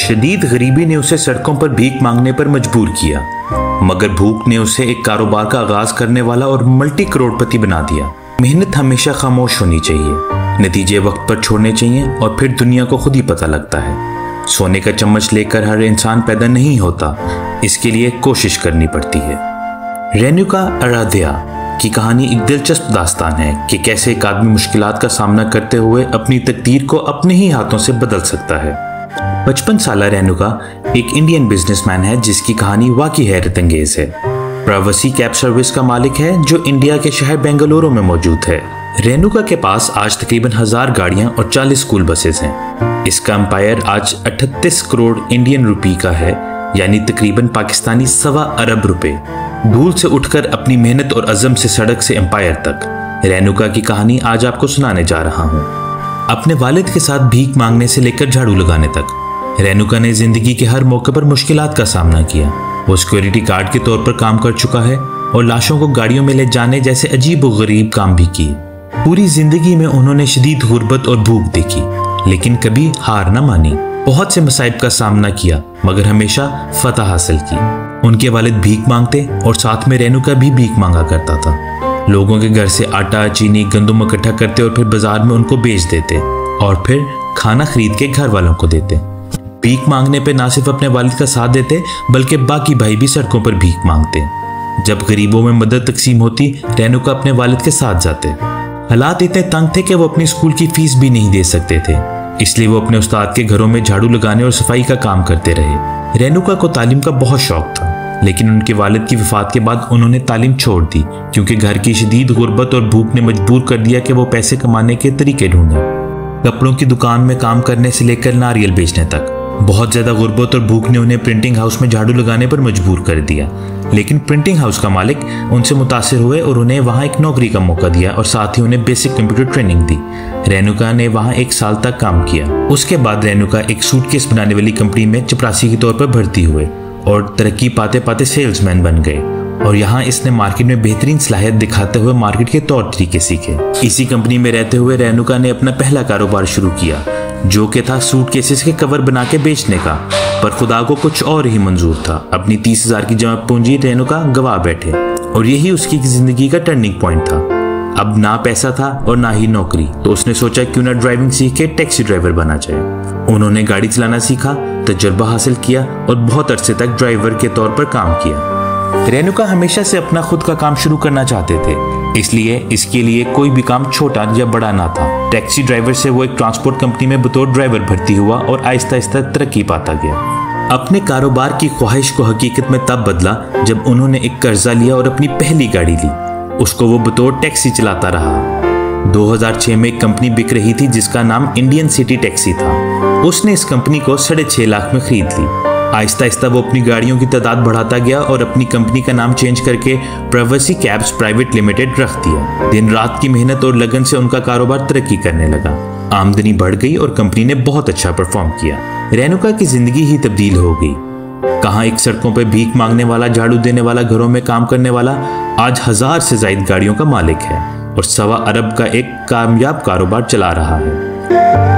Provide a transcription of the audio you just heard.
शदीद गरीबी ने उसे सड़कों पर भीख मांगने पर मजबूर किया, मगर भूख ने उसे एक कारोबार का आगाज करने वाला और मल्टी करोड़पति बना दिया। मेहनत हमेशा खामोश होनी चाहिए, नतीजे वक्त पर छोड़ने चाहिए और फिर दुनिया को खुद ही पता लगता है। सोने का चम्मच लेकर हर इंसान पैदा नहीं होता, इसके लिए कोशिश करनी पड़ती है। रेणुका आराध्या की कहानी एक दिलचस्प दास्तान है कि कैसे एक आदमी मुश्किलात का सामना करते हुए अपनी तकदीर को अपने ही हाथों से बदल सकता है। 55 साला रेणुका एक इंडियन बिजनेसमैन है जिसकी कहानी वाकई हैरत अंगेज है। प्रवासी कैब सर्विस का मालिक है जो इंडिया के शहर बेंगलुरु में मौजूद है। रेणुका के पास आज तकरीबन 1000 गाड़ियां और 40 स्कूल बसेस हैं। इसका एम्पायर आज 38 करोड़ इंडियन रुपए का है, यानी तकरीबन पाकिस्तानी 1.25 अरब रुपए। धूल से उठकर अपनी मेहनत और अज़म से सड़क से एम्पायर तक, रेणुका की कहानी आज आपको सुनाने जा रहा हूँ। अपने वालिद के साथ भीख मांगने से लेकर झाड़ू लगाने तक रेणुका ने जिंदगी के हर मौके पर मुश्किलात का सामना किया। वो सिक्योरिटी गार्ड के तौर पर काम कर चुका है और लाशों को गाड़ियों में ले जाने जैसे अजीब व गरीब काम भी किए। पूरी जिंदगी में उन्होंने शदीद गुर्बत और भूख देखी, लेकिन कभी हार न मानी। बहुत से मसाइब का सामना किया मगर हमेशा फतह हासिल की। उनके वालिद भीख मांगते और साथ में रेणुका भी भीख मांगा करता था। लोगों के घर से आटा, चीनी, गंदम इकट्ठा करते और फिर बाजार में उनको बेच देते और फिर खाना खरीद के घर वालों को देते। भीख मांगने पे ना सिर्फ अपने वालिद का साथ देते बल्कि बाकी भाई भी सड़कों पर भीख मांगते। जब गरीबों में मदद तकसीम होती, रेणुका अपने वालिद के साथ जाते। हालात इतने तंग थे कि वो अपनी स्कूल की फीस भी नहीं दे सकते थे, इसलिए वो अपने उस्ताद के घरों में झाड़ू लगाने और सफाई का काम करते रहे। रेणुका को तालीम का बहुत शौक था, लेकिन उनके वालिद की वफात के बाद उन्होंने तालीम छोड़ दी क्योंकि घर की शदीद गुर्बत और भूख ने मजबूर कर दिया कि वो पैसे कमाने के तरीके ढूंढें। कपड़ों की दुकान में काम करने से लेकर नारियल बेचने तक बहुत ज्यादा गुर्बत और भूख ने उन्हें प्रिंटिंग हाउस में झाड़ू लगाने पर मजबूर कर दिया। लेकिन प्रिंटिंग हाउस का मालिक उनसे मुतासिर हुए और उन्हें वहां एक नौकरी का मौका दिया और साथ ही उन्हें बेसिक कंप्यूटर ट्रेनिंग दी। रेणुका ने वहां 1 साल तक काम किया। उसके बाद रेणुका एक सूटकेस बनाने वाली कंपनी में चपरासी के तौर पर भर्ती हुए और तरक्की पाते पाते सेल्समैन बन गए और यहाँ इसने मार्केट में बेहतरीन सलाहियत दिखाते हुए मार्केट के तौर तरीके सीखे। इसी कंपनी में रहते हुए रेणुका ने अपना पहला कारोबार शुरू किया जो कि था सूटकेसेस के कवर बना के बेचने का, पर खुदा को कुछ और ही मंजूर था। अपनी 30,000 की जमा पूंजी रेणुका गवा बैठे और यही उसकी जिंदगी का टर्निंग पॉइंट था। अब ना पैसा था और ना ही नौकरी, तो उसने सोचा क्यों ना ड्राइविंग सीख के टैक्सी ड्राइवर बना जाए। उन्होंने गाड़ी चलाना सीखा, तजुर्बा हासिल किया और बहुत अरसे तक ड्राइवर के तौर पर काम किया। रेणुका हमेशा से अपना खुद का काम शुरू करना चाहते थे, इसलिए इसके लिए कोई भी काम छोटा या बड़ा ना था। टैक्सी ड्राइवर से वो एक ट्रांसपोर्ट कंपनी में बतौर ड्राइवर भर्ती हुआ और आहिस्ता आहिस्ता तरक्की पाता गया। अपने कारोबार की ख्वाहिश को हकीकत में तब बदला जब उन्होंने एक कर्जा लिया और अपनी पहली गाड़ी ली। उसको वो बतौर टैक्सी चलाता रहा। 2006 में एक कंपनी बिक रही थी जिसका नाम इंडियन सिटी टैक्सी था। उसने इस कंपनी को 6.5 लाख में खरीद ली। आहिस्ता आहिस्ता वो अपनी गाड़ियों की तादाद बढ़ाता गया और अपनी कंपनी का नाम चेंज करके प्रवासी कैब्स प्राइवेट लिमिटेड रख दिया। दिन रात की मेहनत और लगन से उनका कारोबार तरक्की करने लगा। आमदनी बढ़ गई और कंपनी ने बहुत अच्छा परफॉर्म किया। रेणुका की जिंदगी ही तब्दील हो गई। कहाँ एक सड़कों पर भीख मांगने वाला, झाड़ू देने वाला, घरों में काम करने वाला आज 1000 से ज्यादा गाड़ियों का मालिक है और 1.25 अरब का एक कामयाब कारोबार चला रहा है।